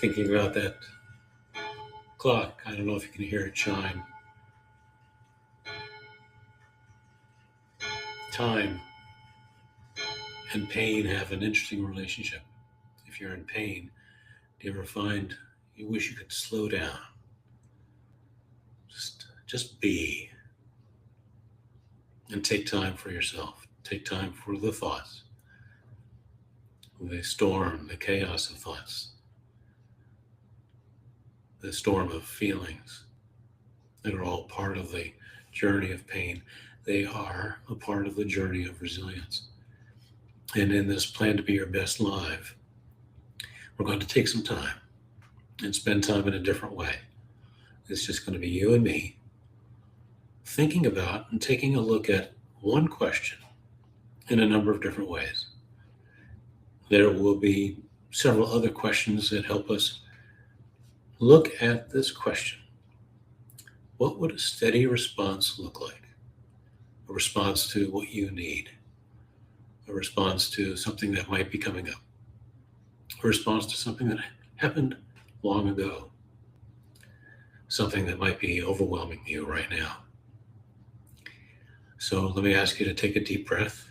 thinking about that clock. I don't know if you can hear it chime. Time and pain have an interesting relationship. If you're in pain, do you ever find you wish you could slow down? Just be. And take time for yourself. Take time for the thoughts. The storm, the chaos of thoughts. The storm of feelings that are all part of the journey of pain. They are a part of the journey of resilience. And in this Plan to Be Your Best Live, we're going to take some time and spend time in a different way. It's just going to be you and me thinking about and taking a look at one question in a number of different ways. There will be several other questions that help us look at this question. What would a steady response look like? A response to what you need. A response to something that might be coming up. A response to something that happened long ago. Something that might be overwhelming you right now. So let me ask you to take a deep breath.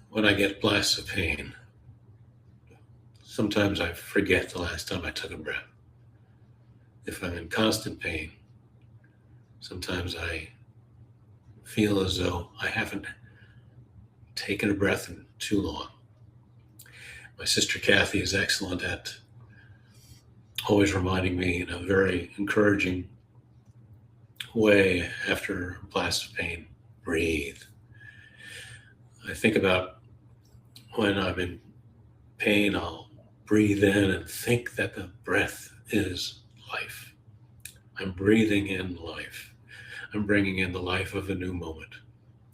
When I get blasts of pain, sometimes I forget the last time I took a breath. If I'm in constant pain, sometimes I feel as though I haven't taken a breath in too long. My sister Kathy is excellent at always reminding me in a very encouraging way after a blast of pain, breathe. I think about when I'm in pain, I'll breathe in and think that the breath is life. I'm breathing in life. I'm bringing in the life of a new moment.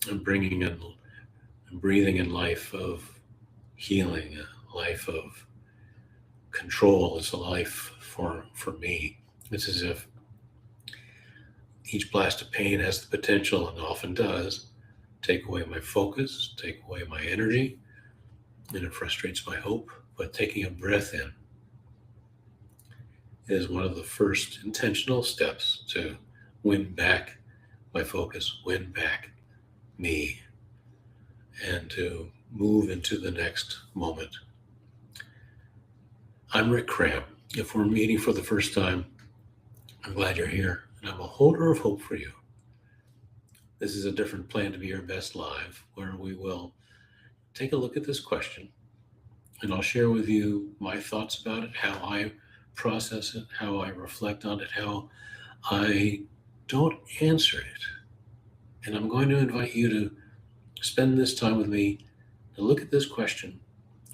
I'm breathing in life of healing, a life of control. It's a life for me. It's as if each blast of pain has the potential, and often does, take away my focus, take away my energy, and it frustrates my hope. But taking a breath in is one of the first intentional steps to win back my focus, win back me, and to move into the next moment. I'm Rick Cram. If we're meeting for the first time, I'm glad you're here, and I'm a holder of hope for you. This is a different Plan to Be Your Best Live, where we will take a look at this question, and I'll share with you my thoughts about it, how I process it, how I reflect on it, how I don't answer it. And I'm going to invite you to spend this time with me to look at this question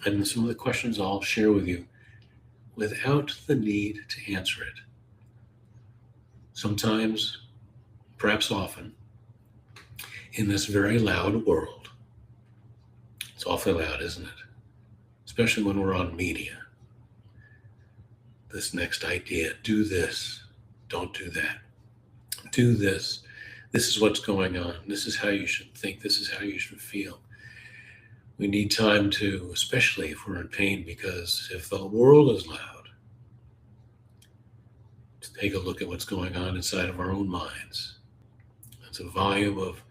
and some of the questions I'll share with you without the need to answer it. Sometimes, perhaps often, in this very loud world, it's awfully loud, isn't it? Especially when we're on media. This next idea, do this, don't do that. Do this. This is what's going on. This is how you should think. This is how you should feel. We need time to, especially if we're in pain, because if the world is loud, to take a look at what's going on inside of our own minds. It's a volume of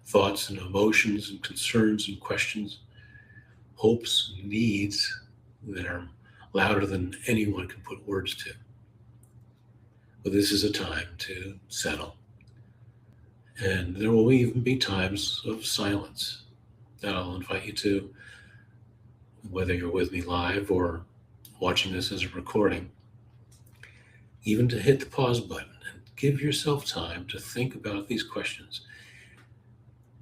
thoughts and emotions and concerns and questions, hopes and needs that are louder than anyone can put words to. But this is a time to settle. And there will even be times of silence that I'll invite you to, whether you're with me live or watching this as a recording, even to hit the pause button and give yourself time to think about these questions.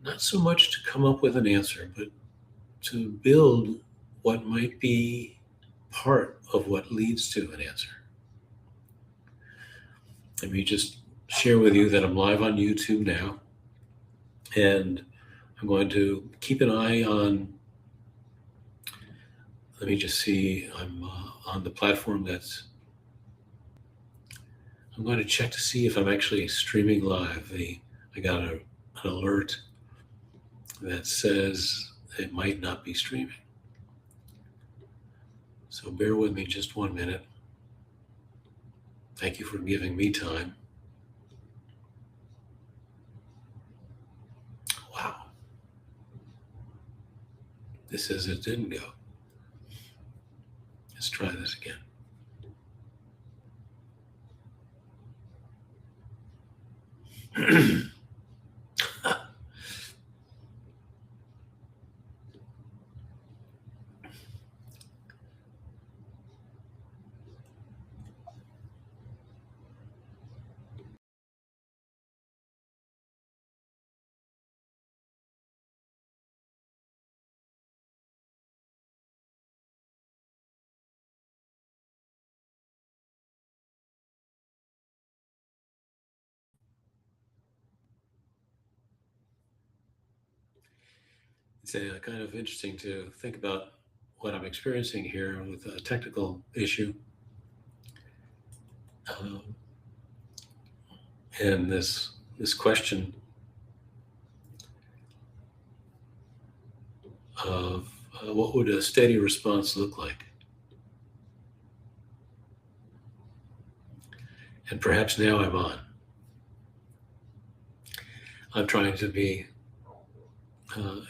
Not so much to come up with an answer, but to build what might be part of what leads to an answer. Let me just share with you that I'm live on YouTube now, and I'm going to keep an eye on, let me just see, I'm on the platform I'm going to check to see if I'm actually streaming live. I got an alert that says it might not be streaming. So bear with me just 1 minute. Thank you for giving me time. Wow. This says it didn't go. Let's try this again. It's kind of interesting to think about what I'm experiencing here with a technical issue. Um, and this question of what would a steady response look like? And perhaps now I'm on. I'm trying to be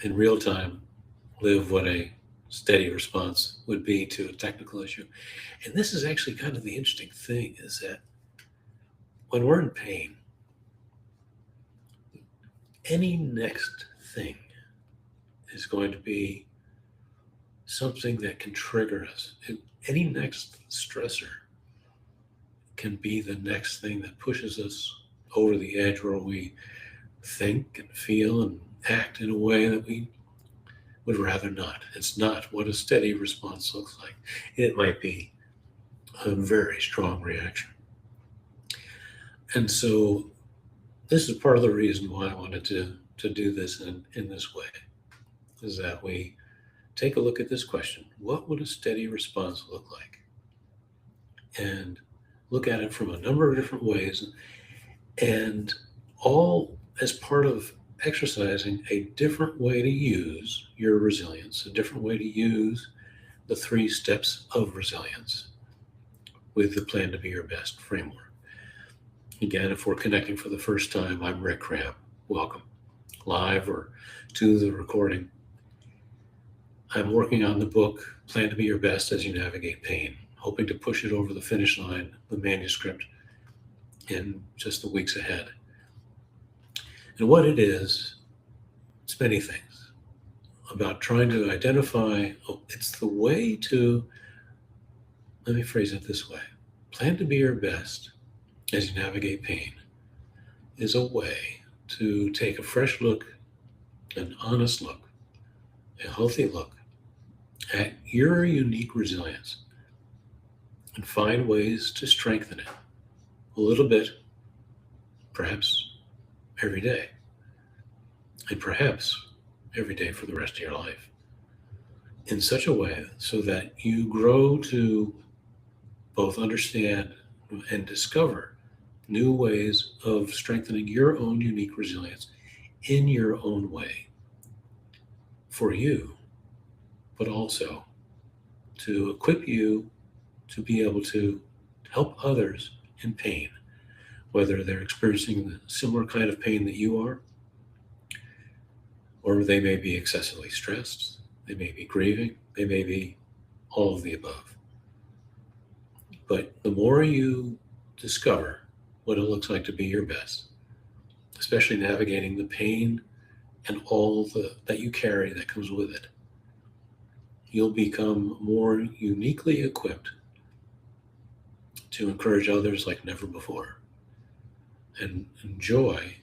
in real time, live what a steady response would be to a technical issue. And this is actually kind of the interesting thing, is that when we're in pain, any next thing is going to be something that can trigger us. Any next stressor can be the next thing that pushes us over the edge, where we think and feel and act in a way that we would rather not. It's not what a steady response looks like. It might be a very strong reaction. And so this is part of the reason why I wanted to do this in this way, is that we take a look at this question: what would a steady response look like? And look at it from a number of different ways, and all as part of exercising a different way to use your resilience, a different way to use the 3 steps of resilience with the Plan to Be Your Best framework. Again, if we're connecting for the first time, I'm Rick Cram. Welcome, live or to the recording. I'm working on the book, Plan to Be Your Best as You Navigate Pain, hoping to push it over the finish line, the manuscript, in just the weeks ahead. And what it is, it's many things about trying to identify, it's the way to, let me phrase it this way: Plan to Be Your Best as you navigate pain is a way to take a fresh look, an honest look, a healthy look at your unique resilience and find ways to strengthen it a little bit, perhaps every day, and perhaps every day for the rest of your life, in such a way so that you grow to both understand and discover new ways of strengthening your own unique resilience in your own way for you, but also to equip you to be able to help others in pain, whether they're experiencing the similar kind of pain that you are, or they may be excessively stressed, they may be grieving, they may be all of the above. But the more you discover what it looks like to be your best, especially navigating the pain and all that you carry that comes with it, you'll become more uniquely equipped to encourage others like never before and enjoy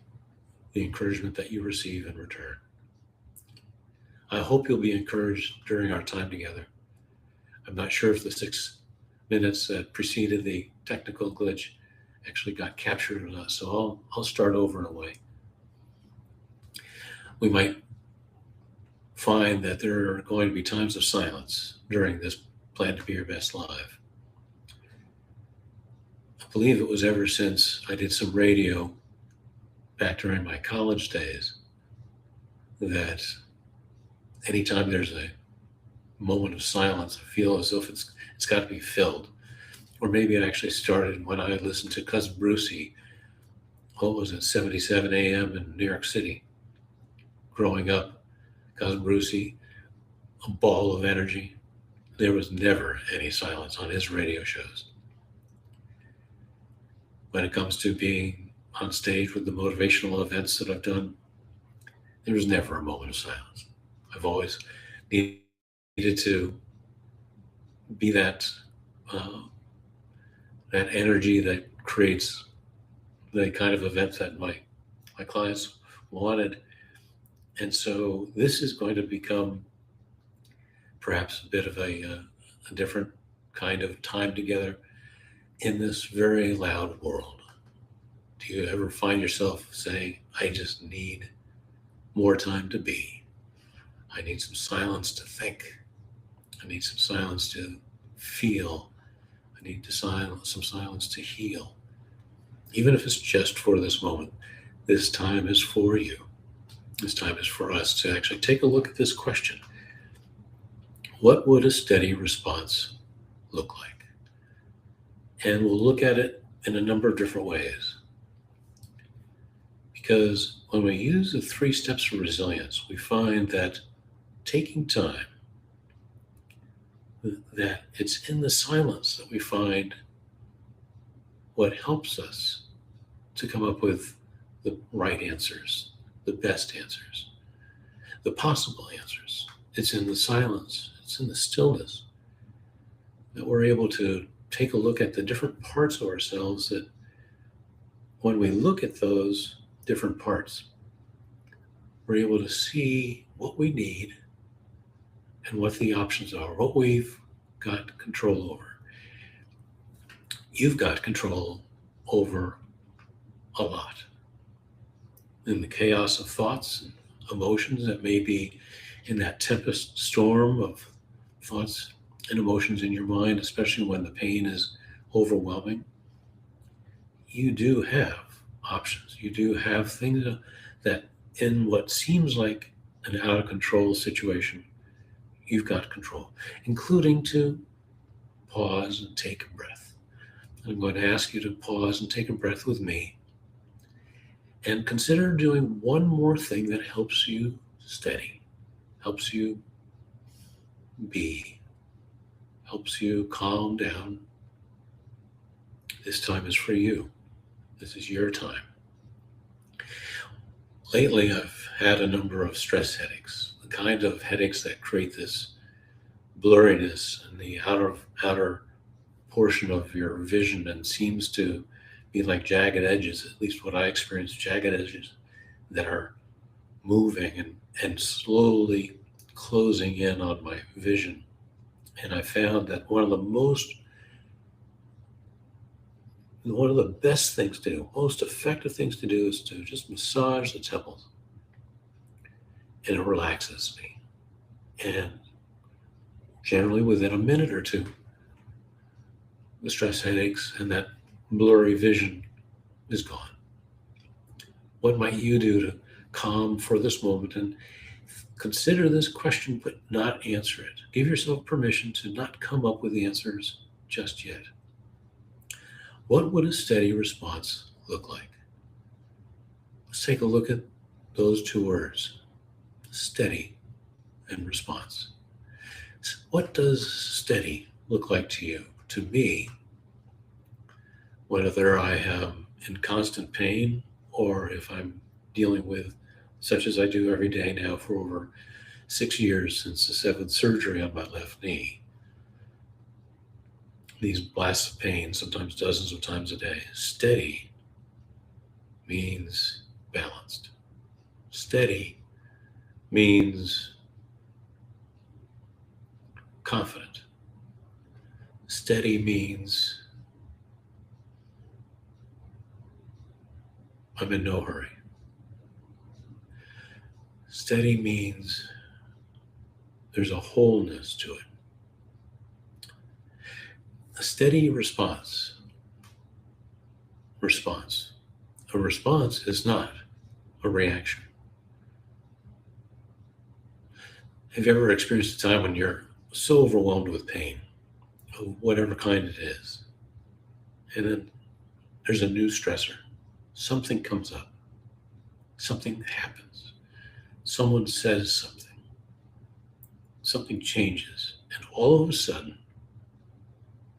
the encouragement that you receive in return. I hope you'll be encouraged during our time together. I'm not sure if the 6 minutes that preceded the technical glitch actually got captured or not, so I'll start over in a way. We might find that there are going to be times of silence during this Plan to Be Your Best live. I believe it was ever since I did some radio back during my college days that anytime there's a moment of silence, I feel as if it's got to be filled. Or maybe it actually started when I listened to Cousin Brucey, what was it, 77 AM in New York City. Growing up, Cousin Brucey, a ball of energy. There was never any silence on his radio shows. When it comes to being on stage with the motivational events that I've done, there was never a moment of silence. I've always needed to be that energy that creates the kind of event that my clients wanted. And so this is going to become perhaps a bit of a different kind of time together in this very loud world. Do you ever find yourself saying, I just need more time to be? I need some silence to think. I need some silence to feel. I need some silence to heal. Even if it's just for this moment, this time is for you. This time is for us to actually take a look at this question. What would a steady response look like? And we'll look at it in a number of different ways. Because when we use the 3 steps of resilience, we find that taking time, that it's in the silence that we find what helps us to come up with the right answers, the best answers, the possible answers. It's in the silence, it's in the stillness that we're able to take a look at the different parts of ourselves that when we look at those different parts, we're able to see what we need and what the options are, what we've got control over. You've got control over a lot. In the chaos of thoughts and emotions that may be in that tempest storm of thoughts and emotions in your mind, especially when the pain is overwhelming, you do have options. You do have things that in what seems like an out of control situation, you've got control, including to pause and take a breath. I'm going to ask you to pause and take a breath with me and consider doing one more thing that helps you steady, helps you be, helps you calm down. This time is for you. This is your time. Lately, I've had a number of stress headaches, the kind of headaches that create this blurriness in the outer portion of your vision and seems to be like jagged edges, at least what I experience, jagged edges that are moving and slowly closing in on my vision. And I found that one of the best things to do, most effective things to do is to just massage the temples. And it relaxes me. And generally within a minute or two, the stress headaches and that blurry vision is gone. What might you do to calm for this moment and consider this question but not answer it? Give yourself permission to not come up with the answers just yet. What would a steady response look like? Let's take a look at those 2 words, steady and response. What does steady look like to you? To me, whether I am in constant pain or if I'm dealing with, such as I do every day now for over 6 years since the 7th surgery on my left knee, these blasts of pain, sometimes dozens of times a day. Steady means balanced. Steady means confident. Steady means I'm in no hurry. Steady means there's a wholeness to it. A steady response. A response is not a reaction. Have you ever experienced a time when you're so overwhelmed with pain of whatever kind it is. And then there's a new stressor. Something comes up. Something happens. Someone says something. Something changes. And all of a sudden,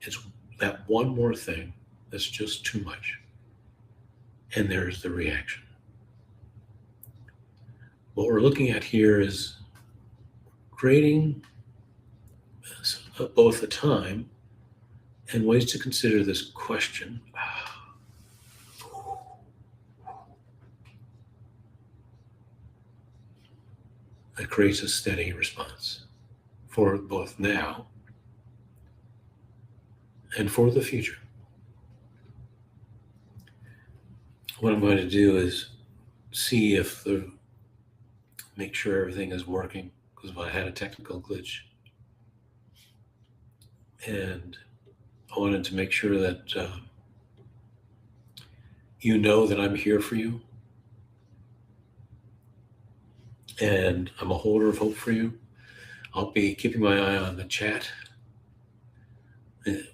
it's that one more thing that's just too much. And there's the reaction. What we're looking at here is creating both a time and ways to consider this question. That creates a steady response for both now and for the future. What I'm going to do is see make sure everything is working, because I had a technical glitch. And I wanted to make sure that you know that I'm here for you. And I'm a holder of hope for you. I'll be keeping my eye on the chat.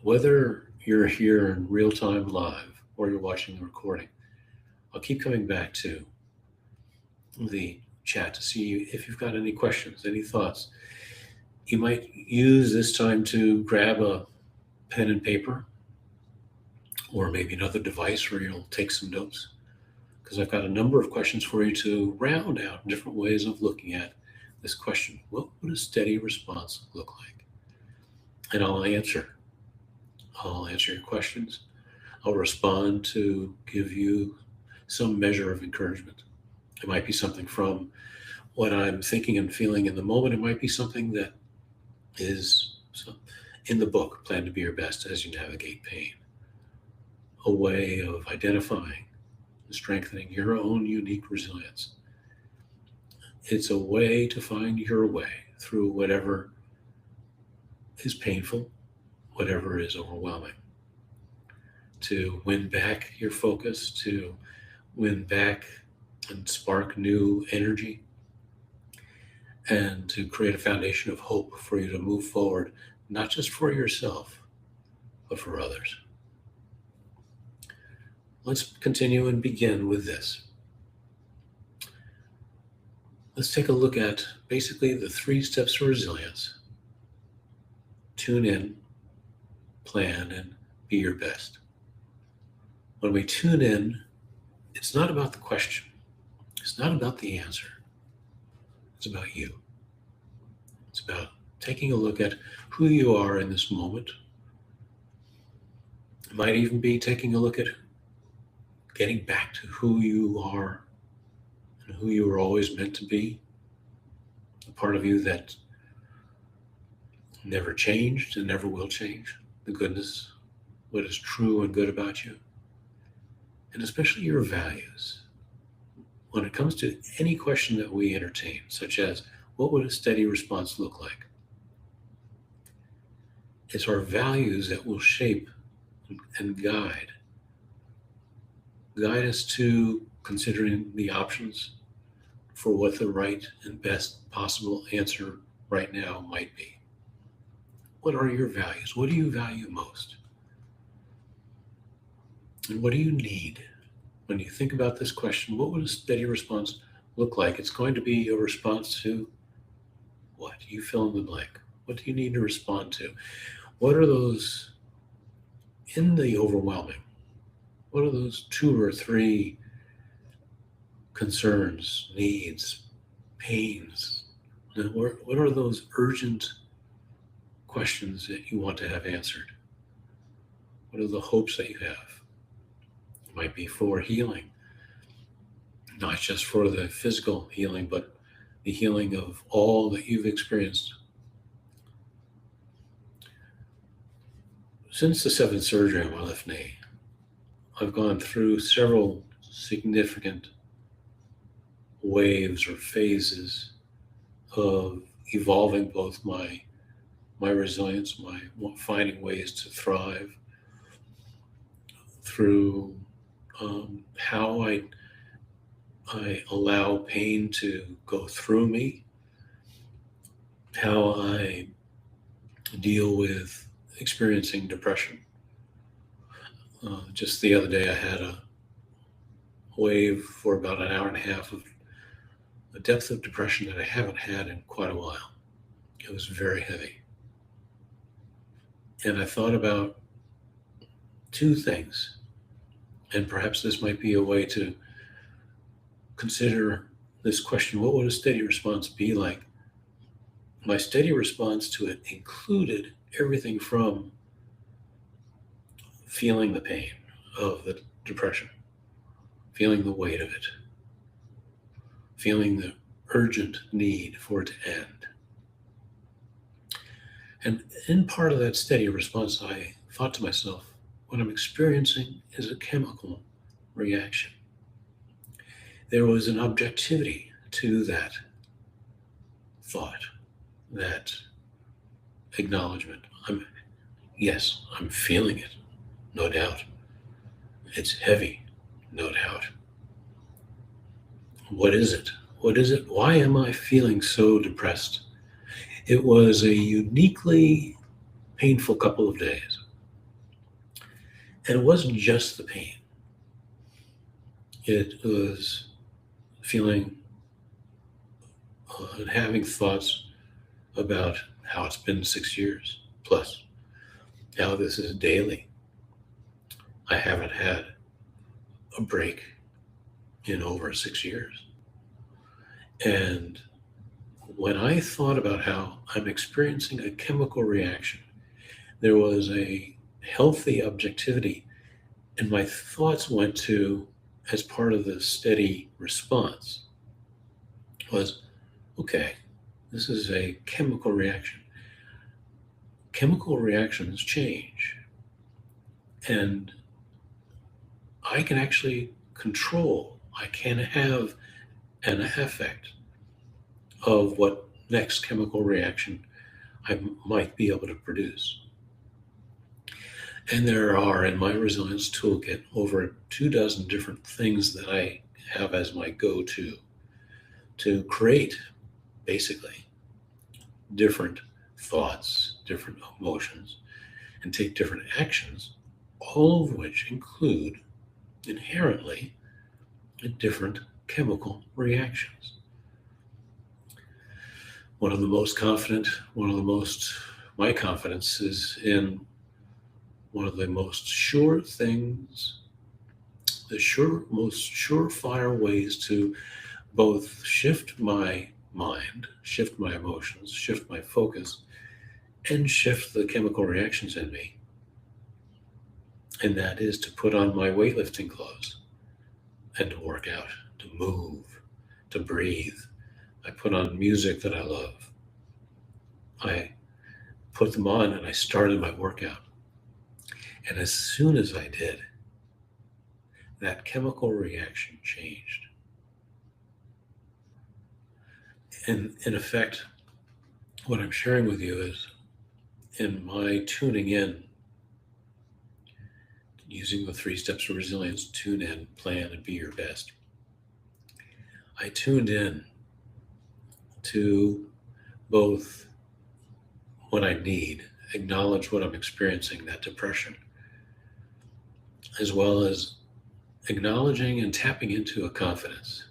Whether you're here in real time live or you're watching the recording, I'll keep coming back to the chat to see if you've got any questions, any thoughts. You might use this time to grab a pen and paper, or maybe another device where you'll take some notes, because I've got a number of questions for you to round out different ways of looking at this question. What would a steady response look like? And I'll answer your questions. I'll respond to give you some measure of encouragement. It might be something from what I'm thinking and feeling in the moment. It might be something that is in the book, Plan to Be Your Best as You Navigate Pain. A way of identifying and strengthening your own unique resilience. It's a way to find your way through whatever is painful, whatever is overwhelming. To win back your focus, to win back and spark new energy, and to create a foundation of hope for you to move forward, not just for yourself, but for others. Let's continue and begin with this. Let's take a look at basically the 3 steps to resilience. Tune in, plan, and be your best. When we tune in, it's not about the question. It's not about the answer. It's about you. It's about taking a look at who you are in this moment. It might even be taking a look at getting back to who you are and who you were always meant to be. The part of you that never changed and never will change. The goodness, what is true and good about you. And especially your values. When it comes to any question that we entertain, such as, what would a steady response look like? It's our values that will shape and guide us to considering the options for what the right and best possible answer right now might be. What are your values? What do you value most? And what do you need? When you think about this question, what would a steady response look like? It's going to be a response to what? You fill in the blank. What do you need to respond to? What are those in the overwhelming? What are those 2 or 3 concerns, needs, pains? What are those urgent questions that you want to have answered? What are the hopes that you have? It might be for healing, not just for the physical healing, but the healing of all that you've experienced. Since the 7th surgery on my left knee, I've gone through several significant waves or phases of evolving both my resilience, my finding ways to thrive through how I allow pain to go through me, how I deal with experiencing depression. Just the other day, I had a wave for about an hour and a half of a depth of depression that I haven't had in quite a while. It was very heavy. And I thought about two things, and perhaps this might be a way to consider this question: what would a steady response be like? My steady response to it included everything from feeling the pain of the depression, feeling the weight of it, feeling the urgent need for it to end. And in part of that steady response, I thought to myself, what I'm experiencing is a chemical reaction. There was an objectivity to that thought, that acknowledgement. Yes, I'm feeling it, no doubt. It's heavy, no doubt. What is it? What is it? Why am I feeling so depressed? It was a uniquely painful couple of days. And it wasn't just the pain. It was feeling and having thoughts about how it's been 6 years plus, how this is daily. I haven't had a break in over 6 years. And when I thought about how I'm experiencing a chemical reaction, there was a healthy objectivity, and my thoughts went to, as part of the steady response, was, okay, this is a chemical reaction. Chemical reactions change, and I can actually control, I can have an effect of what next chemical reaction I might be able to produce. And there are, in my resilience toolkit, over 24 different things that I have as my go-to to create, basically, different thoughts, different emotions, and take different actions, all of which include inherently different chemical reactions. My confidence is in one of the most sure things, most surefire ways to both shift my mind, shift my emotions, shift my focus, and shift the chemical reactions in me. And that is to put on my weightlifting clothes and to work out, to move, to breathe. I put on music that I love. I put them on and I started my workout. And as soon as I did, that chemical reaction changed. And in effect, what I'm sharing with you is, in my tuning in, using the 3 steps of resilience: tune in, plan, and be your best. I tuned in to both what I need, acknowledge what I'm experiencing, that depression, as well as acknowledging and tapping into a confidence.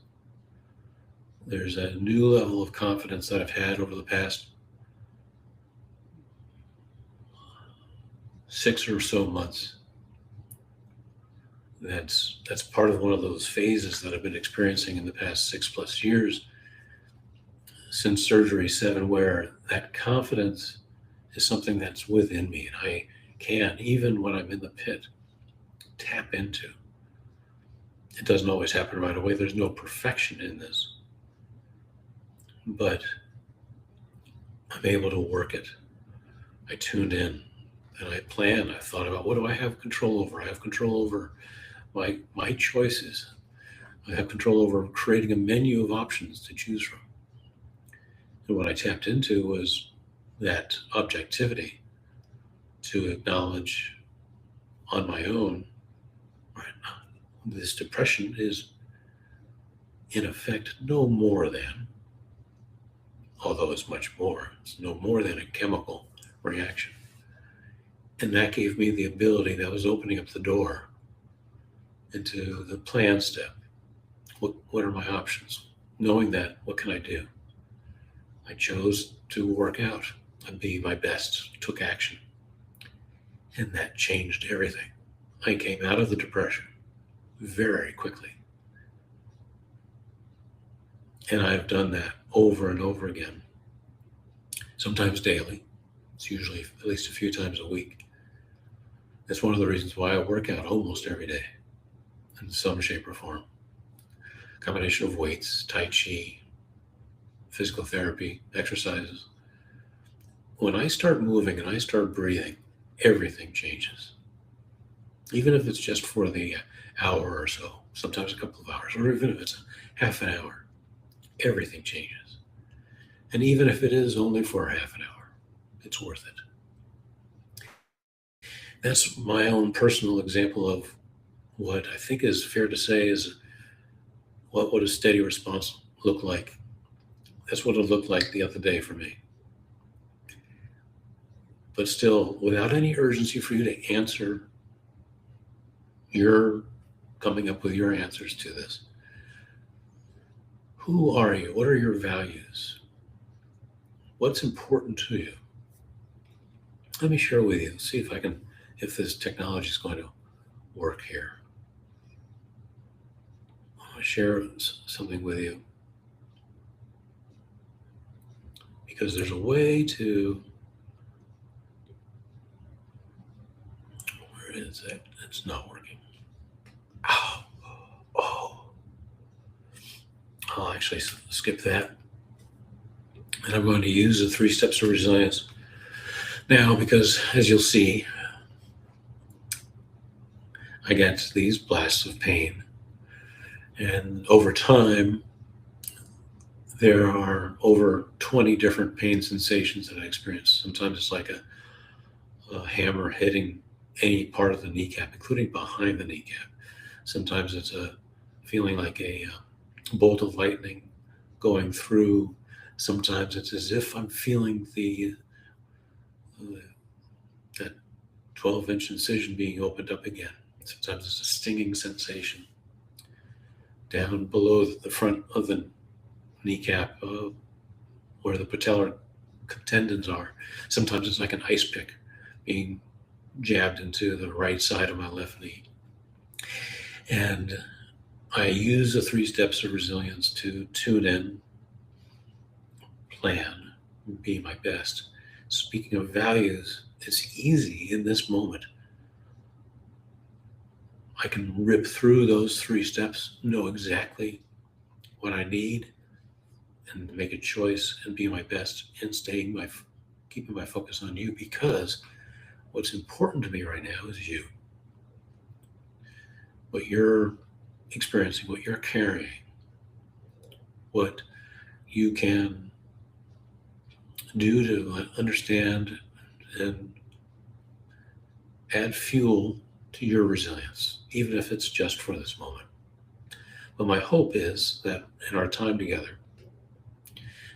There's a new level of confidence that I've had over the past 6 or so months. That's part of one of those phases that I've been experiencing in the past 6+ years since surgery 7, where that confidence is something that's within me, and I can, even when I'm in the pit, tap into. It doesn't always happen right away. There's no perfection in this, but I'm able to work it. I tuned in and I planned. I thought about, what do I have control over? I have control over my choices. I have control over creating a menu of options to choose from. And what I tapped into was that objectivity to acknowledge on my own, right, this depression is in effect no more than, although it's much more, it's no more than a chemical reaction. And that gave me the ability, that was opening up the door into the plan step. What are my options? Knowing that, what can I do? I chose to work out and be my best, took action. And that changed everything. I came out of the depression very quickly. And I've done that over and over again, sometimes daily. It's usually at least a few times a week. That's one of the reasons why I work out almost every day in some shape or form. Combination of weights, Tai Chi, physical therapy, exercises. When I start moving and I start breathing, everything changes. Even if it's just for the hour or so, sometimes a couple of hours, or even if it's half an hour, everything changes. And even if it is only for half an hour, it's worth it. That's my own personal example of what I think is fair to say is what would a steady response look like. That's what it looked like the other day for me. But still, without any urgency for you to answer, you're coming up with your answers to this. Who are you? What are your values? What's important to you? Let me share with you, see if this technology is going to work here. I want to share something with you because there's a way to, where is it? It's not working. I'll actually skip that. And I'm going to use the 3 steps of resilience now because, as you'll see, I get these blasts of pain. And over time, there are over 20 different pain sensations that I experience. Sometimes it's like a hammer hitting any part of the kneecap, including behind the kneecap. Sometimes it's a feeling like a bolt of lightning going through. Sometimes it's as if I'm feeling that 12-inch incision being opened up again. Sometimes it's a stinging sensation down below the front of the kneecap where the patellar tendons are. Sometimes it's like an ice pick being jabbed into the right side of my left knee. And I use the 3 steps of resilience to tune in, plan, be my best. Speaking of values, it's easy in this moment. I can rip through those 3 steps, know exactly what I need, and make a choice and be my best in keeping my focus on you, because what's important to me right now is you. What you're experiencing, what you're carrying, what you can do to understand and add fuel to your resilience, even if it's just for this moment. But my hope is that in our time together,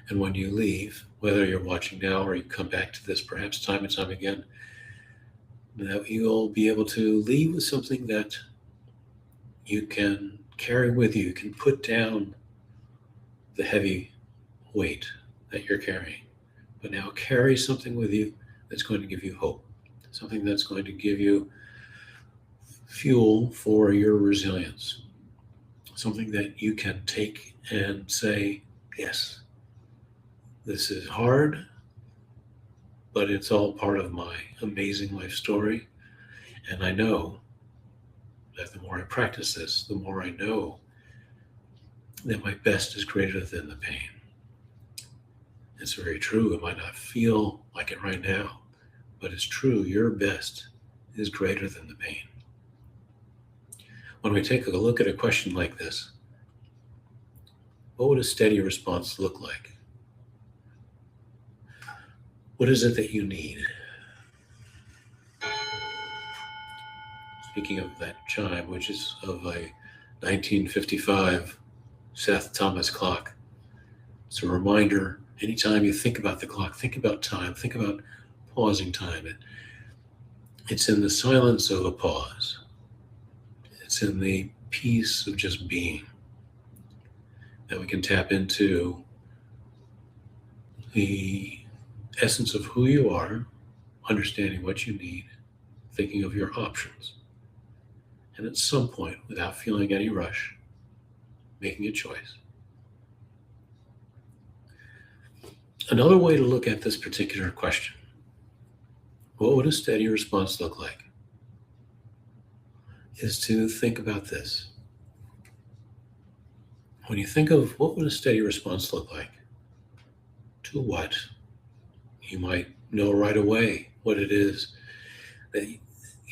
and when you leave, whether you're watching now or you come back to this perhaps time and time again, that you'll be able to leave with something that you can carry with you. You can put down the heavy weight that you're carrying, but now carry something with you that's going to give you hope, something that's going to give you fuel for your resilience, something that you can take and say, yes, this is hard, but it's all part of my amazing life story. And I know that the more I practice this, the more I know that my best is greater than the pain. It's very true. It might not feel like it right now, but it's true. Your best is greater than the pain. When we take a look at a question like this, what would a steady response look like? What is it that you need? Speaking of that chime, which is of a 1955 Seth Thomas clock, it's a reminder, anytime you think about the clock, think about time, think about pausing time. It's in the silence of a pause. It's in the peace of just being that we can tap into the essence of who you are, understanding what you need, thinking of your options, and at some point, without feeling any rush, making a choice. Another way to look at this particular question, what would a steady response look like, is to think about this. When you think of what would a steady response look like, to what, you might know right away what it is that you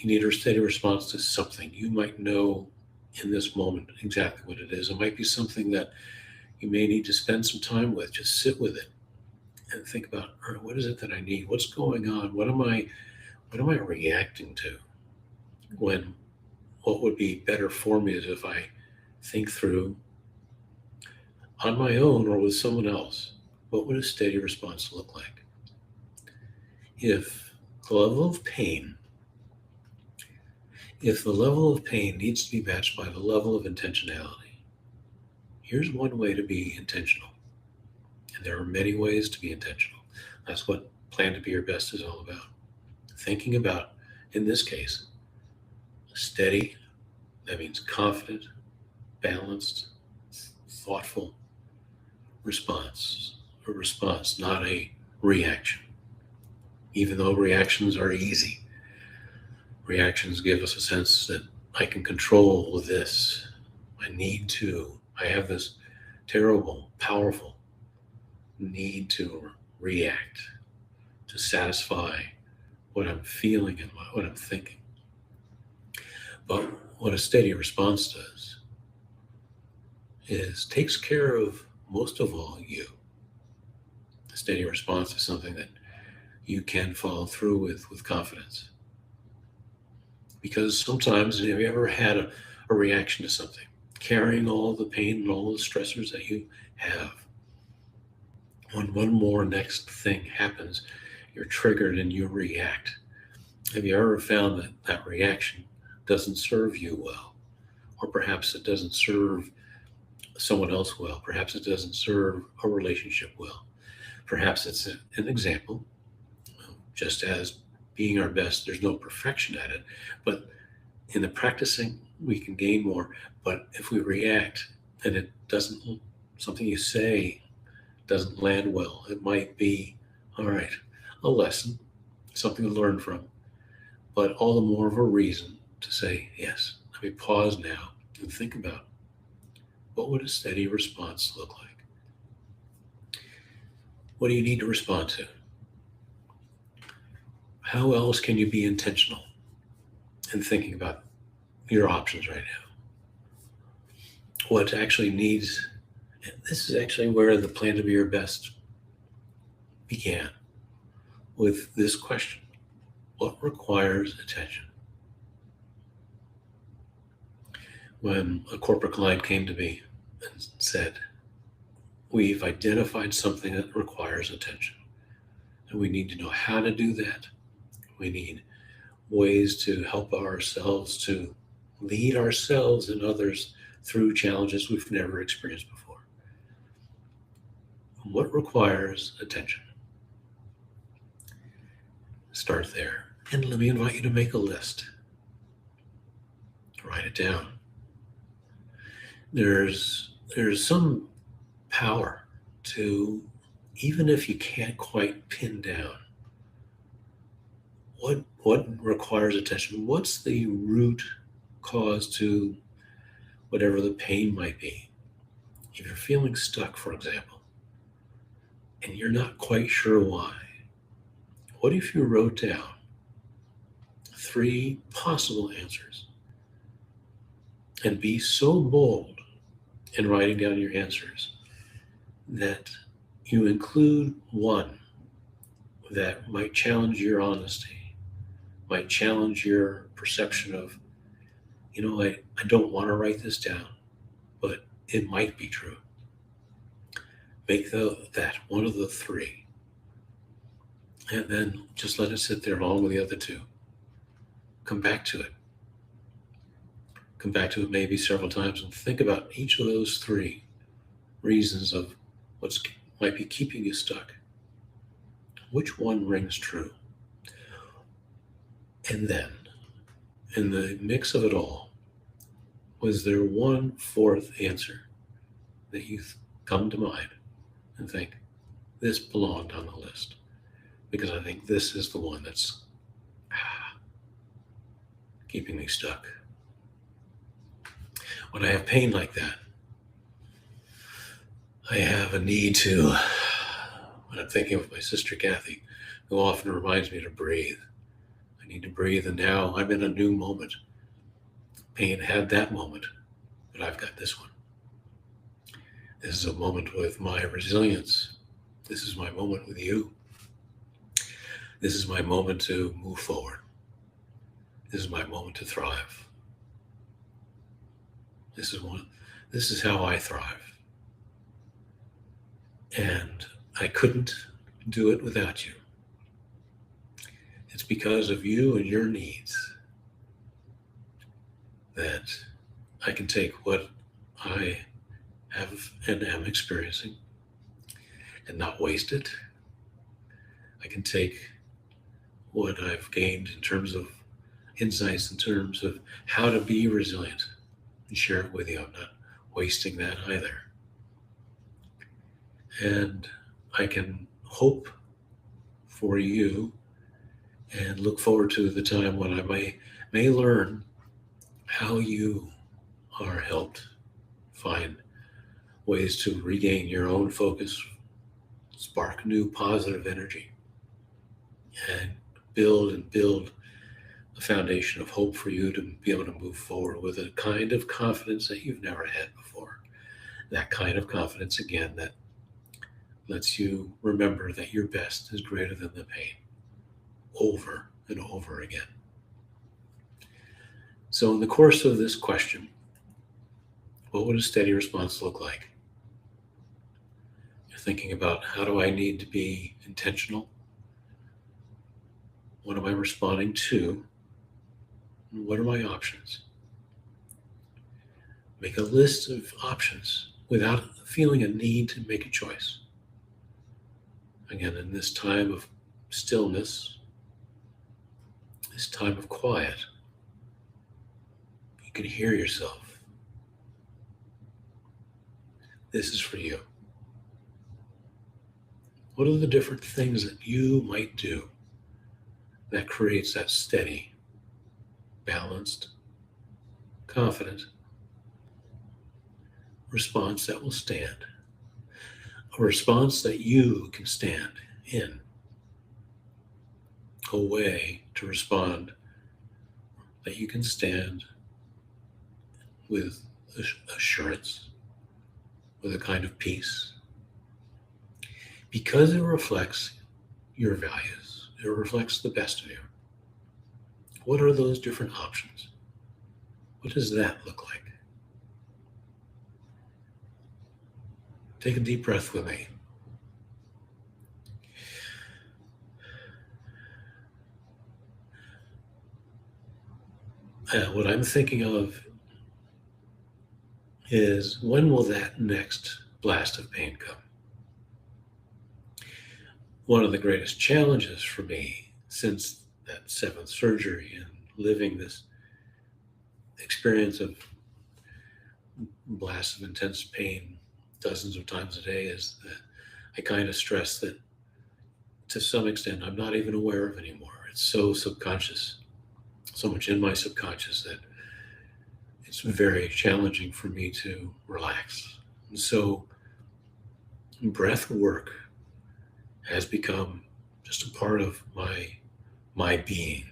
need a steady response to something. You might know in this moment exactly what it is. It might be something that you may need to spend some time with. Just sit with it and think about, what is it that I need? What's going on? What am I reacting to? What would be better for me is if I think through on my own or with someone else, what would a steady response look like? If the level of pain needs to be matched by the level of intentionality, here's one way to be intentional. And there are many ways to be intentional. That's what Plan to Be Your Best is all about. Thinking about, in this case, steady, that means confident, balanced, thoughtful response. A response, not a reaction. Even though reactions are easy, reactions give us a sense that I can control this. I have this terrible, powerful need to react, to satisfy what I'm feeling and what I'm thinking. But what a steady response does is takes care of, most of all, you. A steady response is something that you can follow through with confidence. Because sometimes, have you ever had a reaction to something, carrying all the pain and all the stressors that you have? When one more next thing happens, you're triggered and you react. Have you ever found that that reaction doesn't serve you well? Or perhaps it doesn't serve someone else well. Perhaps it doesn't serve a relationship well. Perhaps it's an example. Just as being our best, there's no perfection at it. But in the practicing, we can gain more. But if we react and it doesn't, something you say doesn't land well, it might be, all right, a lesson, something to learn from, but all the more of a reason to say, yes, let me pause now and think about, what would a steady response look like? What do you need to respond to? How else can you be intentional in thinking about your options right now? What actually needs, and this is actually where the Plan to Be Your Best began, with this question: what requires attention? When a corporate client came to me and said, we've identified something that requires attention, and we need to know how to do that. We need ways to help ourselves, to lead ourselves and others through challenges we've never experienced before. What requires attention? Start there. And let me invite you to make a list. Write it down. There's some power to, even if you can't quite pin down what requires attention, what's the root cause to whatever the pain might be. If you're feeling stuck, for example, and you're not quite sure why, what if you wrote down 3 possible answers and be so bold in writing down your answers that you include one that might challenge your honesty, might challenge your perception of, I don't want to write this down, but it might be true. Make that one of the 3. And then just let it sit there along with the other two. Come back to it. Come back to it maybe several times and think about each of those three reasons of what might be keeping you stuck. Which one rings true? And then, in the mix of it all, was there one fourth answer that you come to mind and think, this belonged on the list? Because I think this is the one that's keeping me stuck. When I have pain like that, I have a need to, when I'm thinking of my sister Kathy, who often reminds me to breathe. I need to breathe, and now I'm in a new moment. Pain had that moment, but I've got this one. This is a moment with my resilience. This is my moment with you. This is my moment to move forward. This is my moment to thrive. This is how I thrive. And I couldn't do it without you. It's because of you and your needs that I can take what I have and am experiencing and not waste it. I can take what I've gained in terms of insights, in terms of how to be resilient, and share it with you. I'm not wasting that either. And I can hope for you and look forward to the time when I may learn how you are helped find ways to regain your own focus, spark new positive energy, and build a foundation of hope for you to be able to move forward with a kind of confidence that you've never had before. That kind of confidence, again, that lets you remember that your best is greater than the pain, over and over again. So in the course of this question, what would a steady response look like? You're thinking about, how do I need to be intentional? What am I responding to? And what are my options? Make a list of options without feeling a need to make a choice. Again, in this time of stillness, this time of quiet, you can hear yourself. This is for you. What are the different things that you might do that creates that steady, balanced, confident response that will stand? A response that you can stand in. A way to respond that you can stand with assurance, with a kind of peace, because it reflects your values. It reflects the best of you. What are those different options? What does that look like? Take a deep breath with me. What I'm thinking of is, when will that next blast of pain come? One of the greatest challenges for me since that seventh surgery and living this experience of blasts of intense pain dozens of times a day is that I kind of stress that, to some extent, I'm not even aware of anymore. It's so subconscious, so much in my subconscious, that it's very challenging for me to relax. And so breath work has become just a part of my being.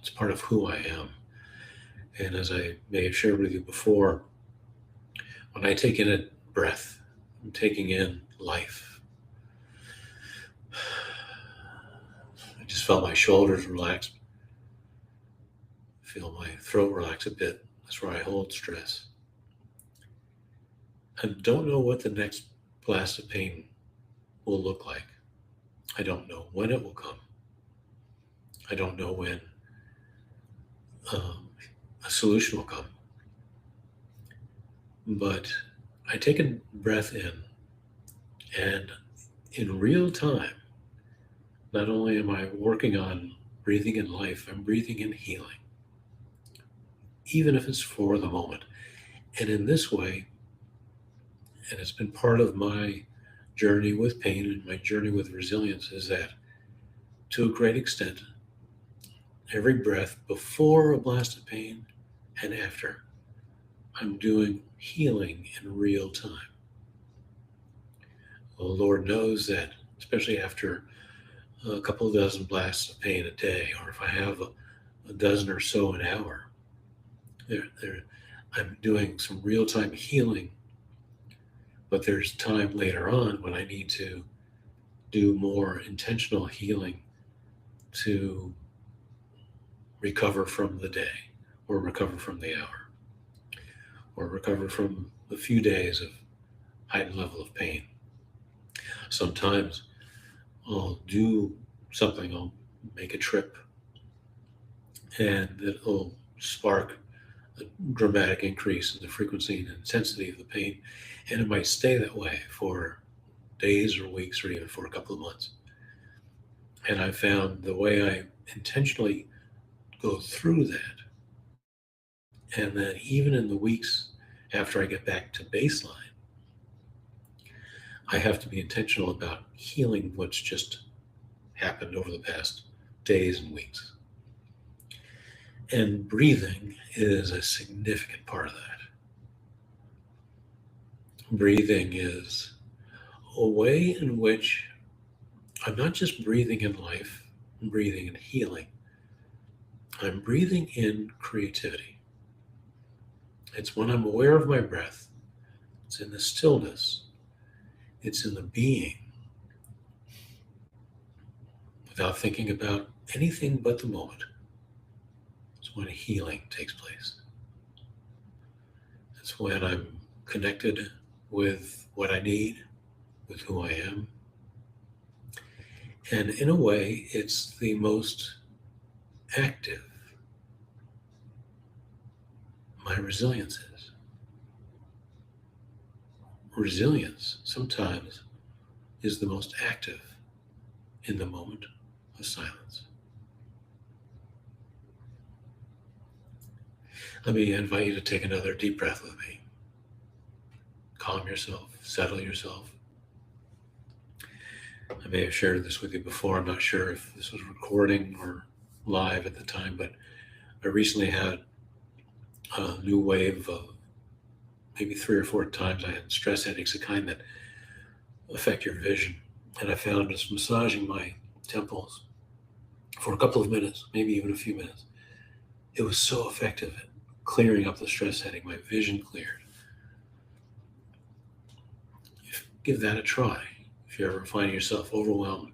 It's part of who I am. And as I may have shared with you before, when I take in a breath, I'm taking in life. I just felt my shoulders relax. Feel my throat relax a bit. That's where I hold stress. I don't know what the next blast of pain will look like. I don't know when it will come. I don't know when um, a solution will come. But I take a breath in, and in real time, not only am I working on breathing in life, I'm breathing in healing, even if it's for the moment. And in this way, and it's been part of my journey with pain and my journey with resilience, is that to a great extent, every breath before a blast of pain and after, I'm doing healing in real time. The Lord knows that, especially after a couple of dozen blasts of pain a day, or if I have a dozen or so an hour, I'm doing some real time healing. But there's time later on when I need to do more intentional healing to recover from the day, or recover from the hour, or recover from a few days of heightened level of pain. Sometimes I'll do something, I'll make a trip, and it'll spark a dramatic increase in the frequency and intensity of the pain, and it might stay that way for days or weeks or even for a couple of months. And I found the way I intentionally go through that, and then even in the weeks after I get back to baseline, I have to be intentional about healing what's just happened over the past days and weeks. And breathing is a significant part of that. Breathing is a way in which I'm not just breathing in life, I'm breathing in healing. I'm breathing in creativity. It's when I'm aware of my breath, it's in the stillness, it's in the being, without thinking about anything but the moment. It's when healing takes place. It's when I'm connected with what I need, with who I am. And in a way, it's the most active my resilience is. Resilience sometimes is the most active in the moment of silence. Let me invite you to take another deep breath with me. Calm yourself, settle yourself. I may have shared this with you before. I'm not sure if this was recording or live at the time, but I recently had a new wave of maybe 3 or 4 times I had stress headaches, the kind that affect your vision. And I found just massaging my temples for a couple of minutes, maybe even a few minutes, it was so effective at clearing up the stress headache. My vision cleared. Give that a try. If you ever find yourself overwhelmed,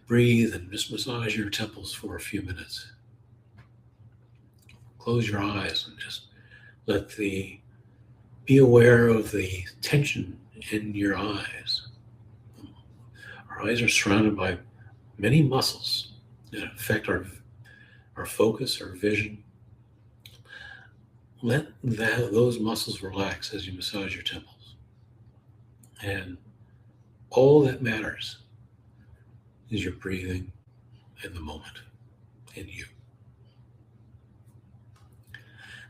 breathe and just massage your temples for a few minutes. Close your eyes and just be aware of the tension in your eyes. Our eyes are surrounded by many muscles that affect our focus, our vision. Let those muscles relax as you massage your temples. And all that matters is your breathing in the moment, in you.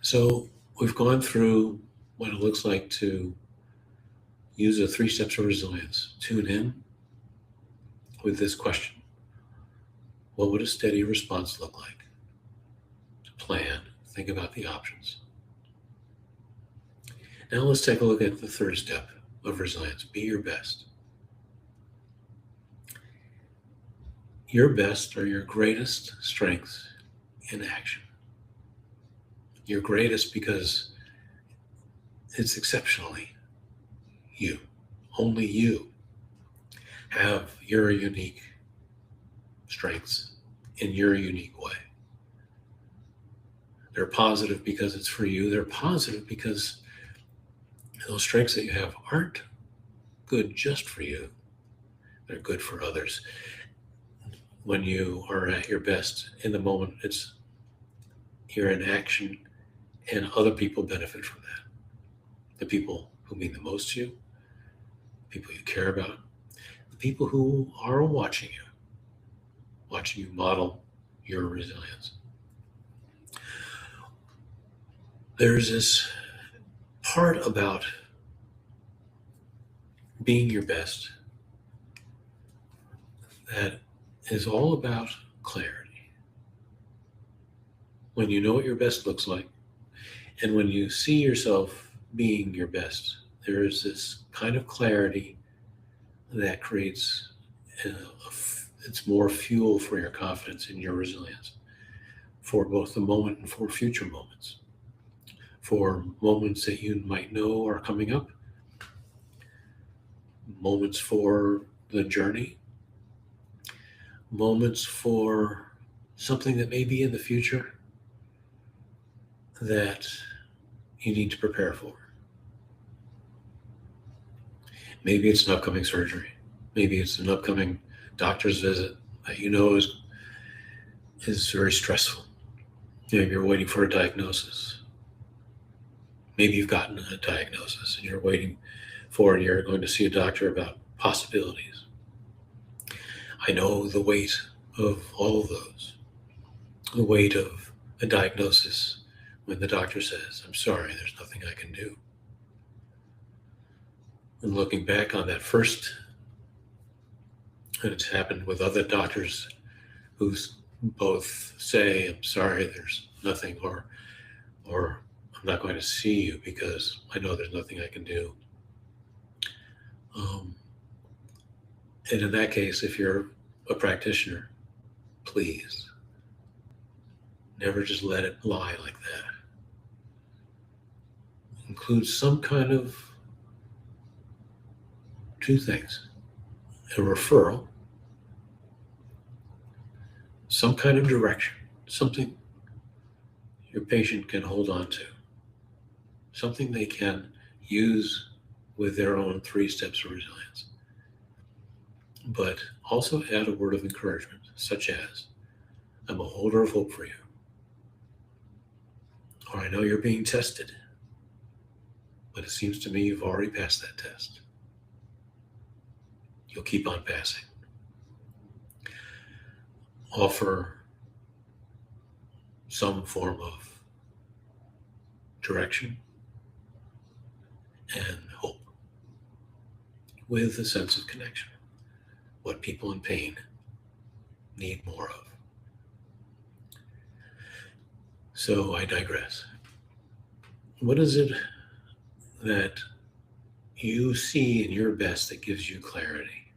So we've gone through what it looks like to use the 3 steps of resilience. Tune in with this question. What would a steady response look like? To plan, think about the options. Now let's take a look at the 3rd step of resilience. Be your best. Your best are your greatest strengths in action. Your greatest because it's exceptionally you. Only you have your unique strengths in your unique way. They're positive because it's for you. They're positive because those strengths that you have aren't good just for you. They're good for others. when you are at your best in the moment, you're in action, and other people benefit from that. The people who mean the most to you, the people you care about, the people who are watching you model your resilience. There's this part about being your best that is all about clarity. When you know what your best looks like, and when you see yourself being your best, there is this kind of clarity that creates it's more fuel for your confidence and your resilience for both the moment and for future moments, for moments that you might know are coming up, moments for the journey, moments for something that may be in the future that you need to prepare for. Maybe it's an upcoming surgery. Maybe it's an upcoming doctor's visit that you know is very stressful. Maybe you're waiting for a diagnosis. Maybe you've gotten a diagnosis and you're waiting for it. You're going to see a doctor about possibilities. I know the weight of all of those. The weight of a diagnosis when the doctor says, "I'm sorry, there's nothing I can do." And looking back on that first, and it's happened with other doctors who both say, "I'm sorry, there's nothing," or "I'm not going to see you because I know there's nothing I can do." And in that case, if you're a practitioner, please never just let it lie like that. Include some kind of two things: a referral, some kind of direction, something your patient can hold on to, something they can use with their own 3 steps of resilience. But also add a word of encouragement, such as, "I'm a holder of hope for you," or "I know you're being tested, but it seems to me you've already passed that test. You'll keep on passing." Offer some form of direction and hope with a sense of connection, what people in pain need more of. So I digress. What is it that you see in your best that gives you clarity?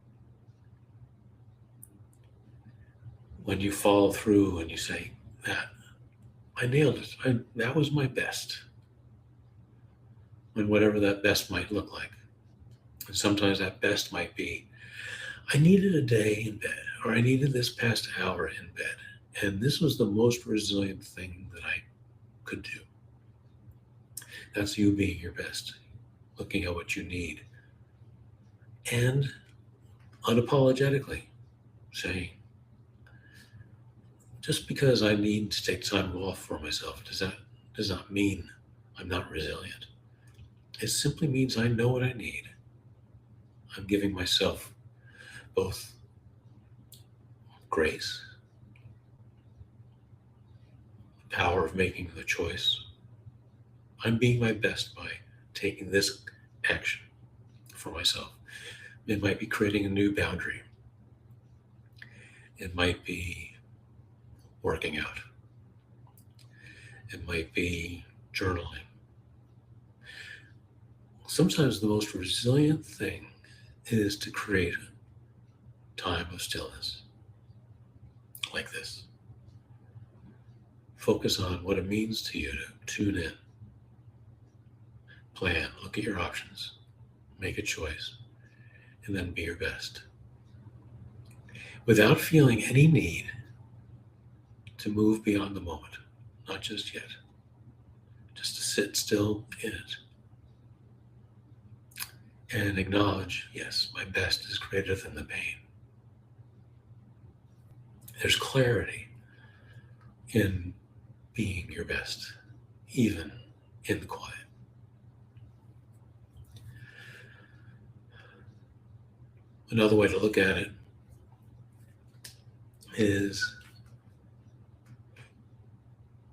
When you follow through and you say, "That, I nailed it. That was my best." And whatever that best might look like. And sometimes that best might be, "I needed a day in bed," or "I needed this past hour in bed. And this was the most resilient thing that I could do." That's you being your best, looking at what you need, and unapologetically saying, just because I need to take time off for myself does not mean I'm not resilient. It simply means I know what I need. I'm giving myself both grace, the power of making the choice. I'm being my best by taking this action for myself. It might be creating a new boundary. It might be working out. It might be journaling. Sometimes the most resilient thing is to create a time of stillness like this. Focus on what it means to you to tune in, plan, look at your options, make a choice, and then be your best. Without feeling any need to move beyond the moment, not just yet, just to sit still in it and acknowledge, yes, my best is greater than the pain. There's clarity in being your best, even in the quiet. Another way to look at it is,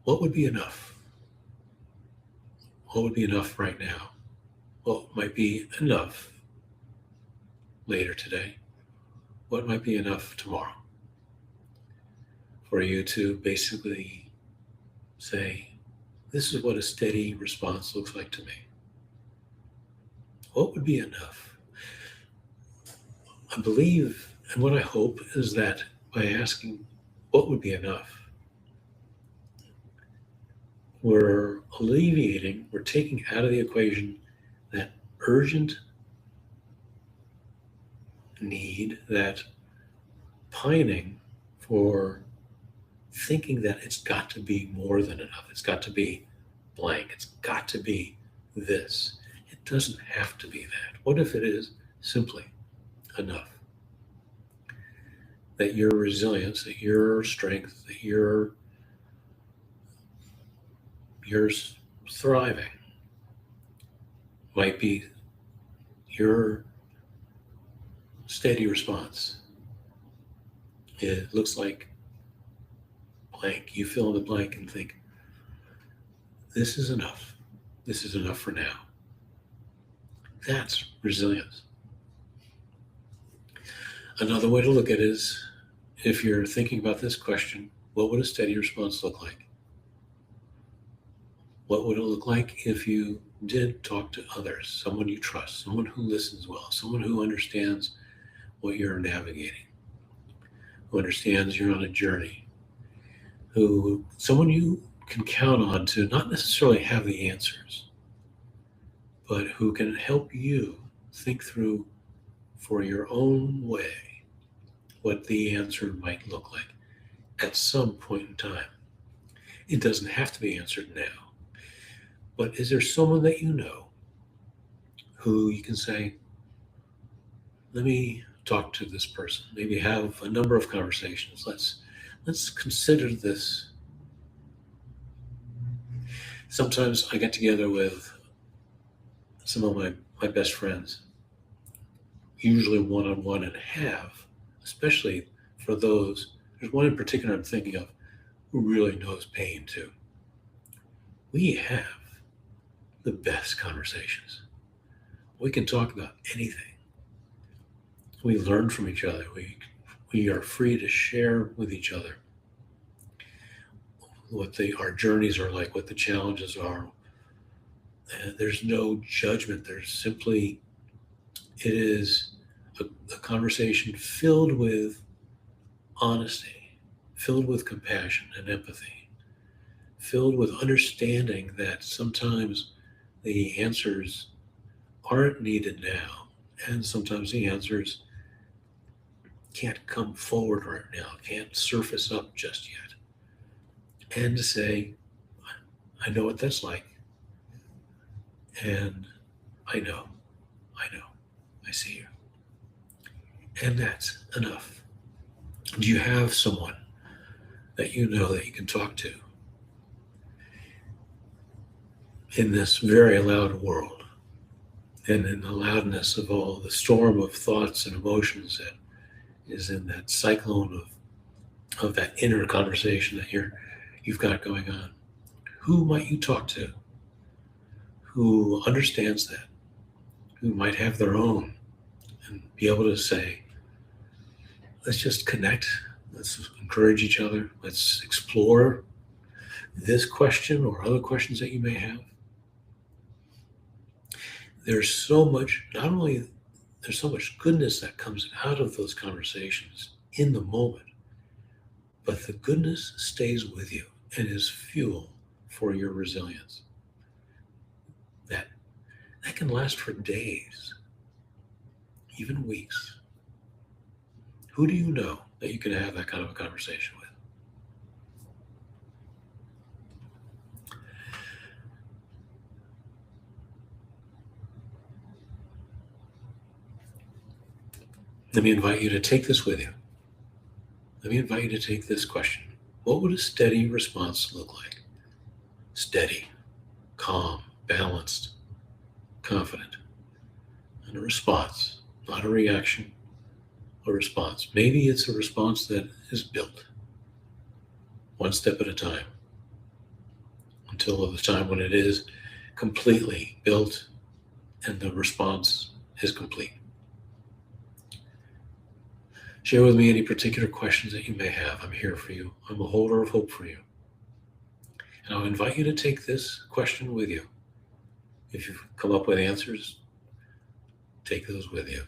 what would be enough? What would be enough right now? What might be enough later today? What might be enough tomorrow? For you to basically say, this is what a steady response looks like to me. What would be enough? I believe, and what I hope is that by asking what would be enough, we're alleviating, we're taking out of the equation that urgent need, that pining for thinking that it's got to be more than enough. It's got to be blank. It's got to be this. It doesn't have to be that. What if it is simply enough? That your resilience, that your strength, that you're thriving might be your steady response. It looks like blank. You fill in the blank and think, this is enough. This is enough for now. That's resilience. Another way to look at it is, if you're thinking about this question, what would a steady response look like? What would it look like if you did talk to others, someone you trust, someone who listens well, someone who understands what you're navigating, who understands you're on a journey, someone you can count on to not necessarily have the answers, but who can help you think through for your own way what the answer might look like at some point in time. It doesn't have to be answered now. But is there someone that you know who you can say, let me talk to this person, maybe have a number of conversations. Let's consider this. Sometimes I get together with some of my best friends, usually one-on-one, and especially for those, there's one in particular I'm thinking of who really knows pain too. We have the best conversations. We can talk about anything. We learn from each other. We are free to share with each other what our journeys are like, what the challenges are. And there's no judgment. It is a conversation filled with honesty, filled with compassion and empathy, filled with understanding that sometimes the answers aren't needed now, and sometimes the answers can't come forward right now, can't surface up just yet. And to say, I know what that's like, and I know, I see you. And that's enough. Do you have someone that you know that you can talk to in this very loud world, and in the loudness of all the storm of thoughts and emotions that is in that cyclone of that inner conversation that you've got going on? Who might you talk to who understands that, who might have their own, and be able to say, let's just connect, let's encourage each other, let's explore this question or other questions that you may have? There's so much, not only there's so much goodness that comes out of those conversations in the moment, but the goodness stays with you and is fuel for your resilience. That can last for days, even weeks. Who do you know that you can have that kind of a conversation with? Let me invite you to take this with you let me invite you to take this question. What would a steady response look like? Steady, calm, balanced, confident. And a response, not a reaction, a response. Maybe it's a response that is built one step at a time until the time when it is completely built and the response is complete. Share with me any particular questions that you may have. I'm here for you. I'm a holder of hope for you. And I'll invite you to take this question with you. If you've come up with answers, take those with you.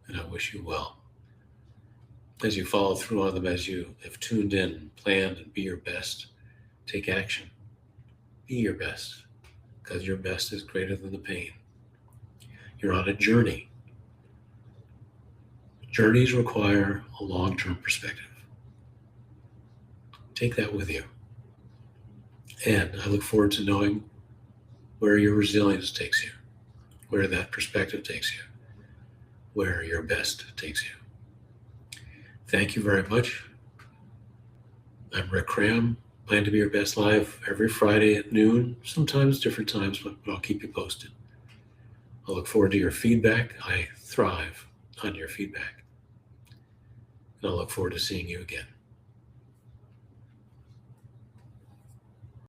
And I wish you well. As you follow through on them, as you have tuned in, planned, and be your best, take action. Be your best, because your best is greater than the pain. You're on a journey. Journeys require a long-term perspective. Take that with you. And I look forward to knowing where your resilience takes you, where that perspective takes you, where your best takes you. Thank you very much. I'm Rick Cram. Plan to be your best live every Friday at noon, sometimes different times, but I'll keep you posted. I look forward to your feedback. I thrive on your feedback. And I look forward to seeing you again.